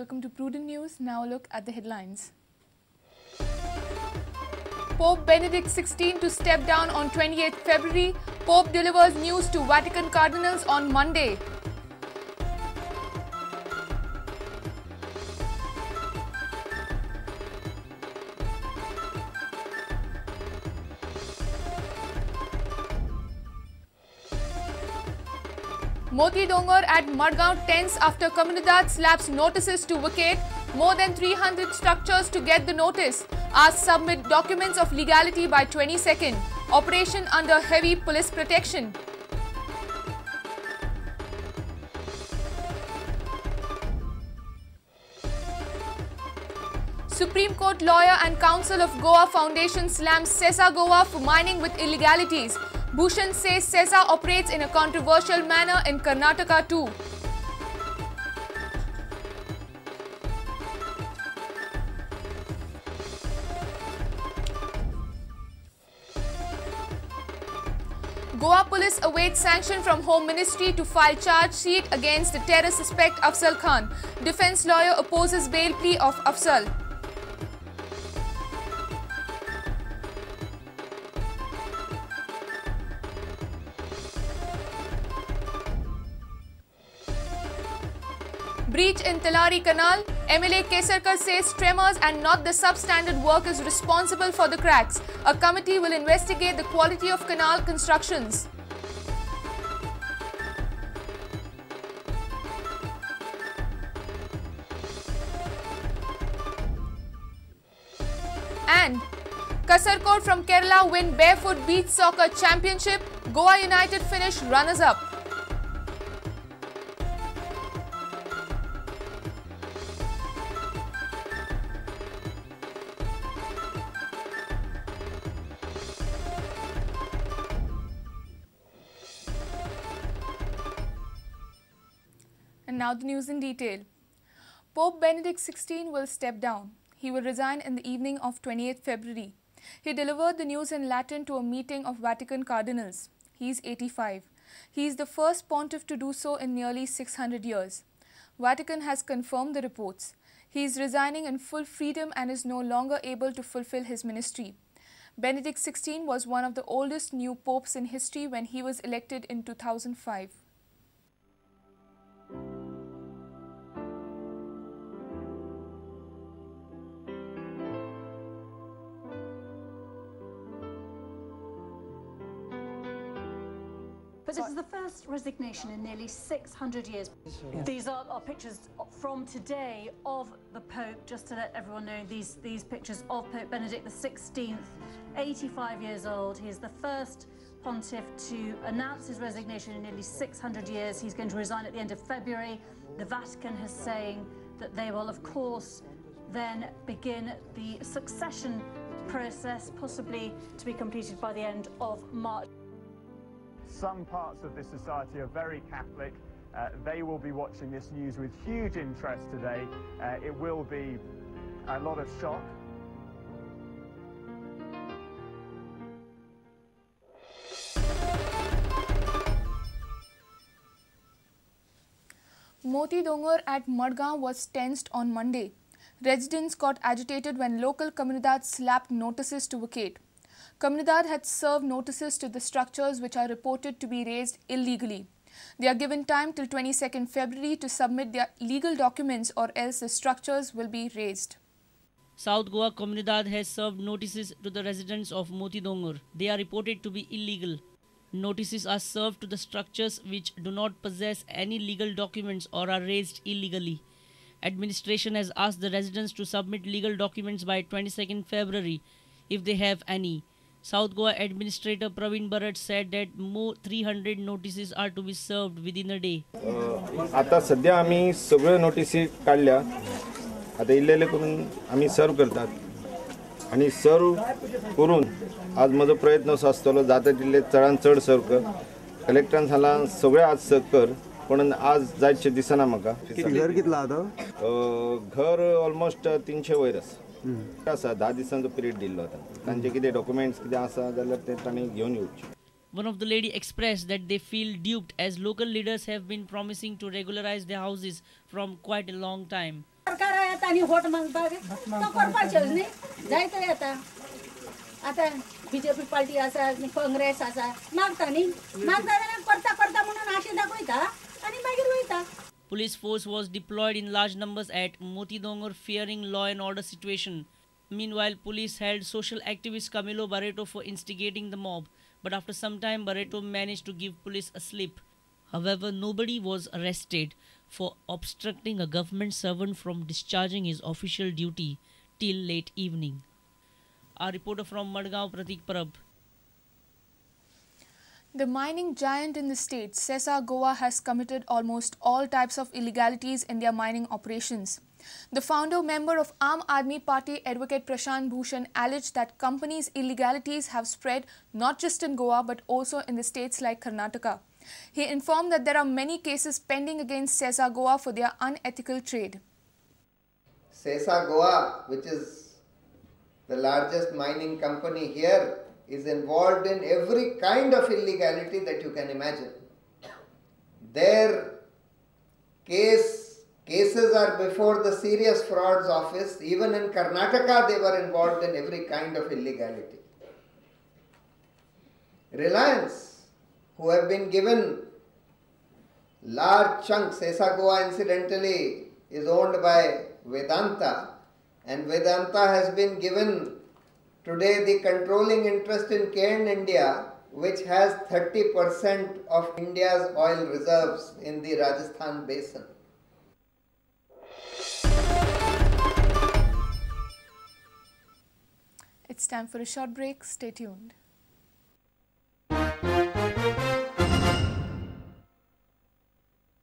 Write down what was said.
welcome to Prudent News. Now a look at the headlines. Pope Benedict Sixteen to step down on 28th February. Pope delivers news to Vatican cardinals on Monday. Moti Dongar at Madgaon tense after Comunidad slaps notices to vacate. More than 300 structures to get the notice. Asked submit documents of legality by 22nd. Operation under heavy police protection. Supreme Court lawyer and counsel of Goa Foundation slams CESA Goa for mining with illegalities. Bhushan says CESA operates in a controversial manner in Karnataka too. Goa police awaits sanction from Home Ministry to file charge sheet against the terror suspect Afzal Khan. Defence lawyer opposes bail plea of Afzal. Breach in Talari Canal. MLA Kesarkar says tremors and not the substandard work is responsible for the cracks. A committee will investigate the quality of canal constructions. And Kasarkot from Kerala win barefoot beach soccer championship. Goa United finish runners-up. And now the news in detail. Pope Benedict Sixteen will step down. He will resign in the evening of 28th February. He delivered the news in Latin to a meeting of Vatican cardinals. He is 85. He is the first pontiff to do so in nearly 600 years. Vatican has confirmed the reports. He is resigning in full freedom and is no longer able to fulfill his ministry. Benedict Sixteen was one of the oldest new popes in history when he was elected in 2005. But this is the first resignation in nearly 600 years. Yeah. These are pictures from today of the Pope, just to let everyone know, these pictures of Pope Benedict XVI, 85 years old. He is the first pontiff to announce his resignation in nearly 600 years. He's going to resign at the end of February. The Vatican is saying that they will, of course, then begin the succession process, possibly to be completed by the end of March. Some parts of this society are very Catholic. They will be watching this news with huge interest today. It will be a lot of shock. Moti Dongar at Madgaon was tensed on Monday. Residents got agitated when local Comunidad slapped notices to vacate. Comunidad had served notices to the structures which are reported to be raised illegally. They are given time till 22nd February to submit their legal documents or else the structures will be raised. South Goa Comunidad has served notices to the residents of Moti Dongar. They are reported to be illegal. Notices are served to the structures which do not possess any legal documents or are raised illegally. Administration has asked the residents to submit legal documents by 22nd February if they have any. South Goa Administrator Praveen Bharat said that more 300 notices are to be served within a day. आता सध्या आम्ही सगळे नोटिसी काढल्या. आता इल्लेले करून आम्ही सर्व करतात आणि सर्व करून आज माझा प्रयत्न असो आसतलो जाता तितले चडान चड सर्व कर. कलेक्टरान सांगला सगळे आज कर पण आज जायचे दिसना म्हाका. घर कितला आता? घर ऑलमोस्ट 300 वयर आसा. आसा 10 दिसांचो पिरियड दिल्लो आता. तांचे कितें डॉक्युमेंट्स कितें आसा जाल्यार ते तांणी घेवन येवचे. One of the lady expressed that they feel duped as local leaders have been promising to regularize their houses from quite a long time. येता आनी वोट मागपाक तो करपाचेंच न्ही जायतो येता आतां बीजेपी पार्टी आसा काँग्रेस आसा मागता न्ही मागता जाल्यार करता करता म्हणून आशे दाखयता आनी मागीर वयता. Police force was deployed in large numbers at Moti Dongur, fearing law and order situation. Meanwhile, police held social activist Camilo Barreto for instigating the mob, but after some time Barreto managed to give police a slip. However, nobody was arrested for obstructing a government servant from discharging his official duty till late evening. Our reporter from Madgaon, Pratik Parab. The mining giant in the state, Sesa Goa, has committed almost all types of illegalities in their mining operations. The founder member of Aam Aadmi Party, Advocate Prashant Bhushan, alleged that companies' illegalities have spread not just in Goa but also in the states like Karnataka. He informed that there are many cases pending against Sesa Goa for their unethical trade. Sesa Goa, which is the largest mining company here, is involved in every kind of illegality that you can imagine. Their cases are before the Serious Frauds Office. Even in Karnataka, they were involved in every kind of illegality. Reliance, who have been given large chunks, Sesa Goa incidentally is owned by Vedanta, and Vedanta has been given today the controlling interest in Cairn India, which has 30% of India's oil reserves in the Rajasthan basin. It's time for a short break. Stay tuned.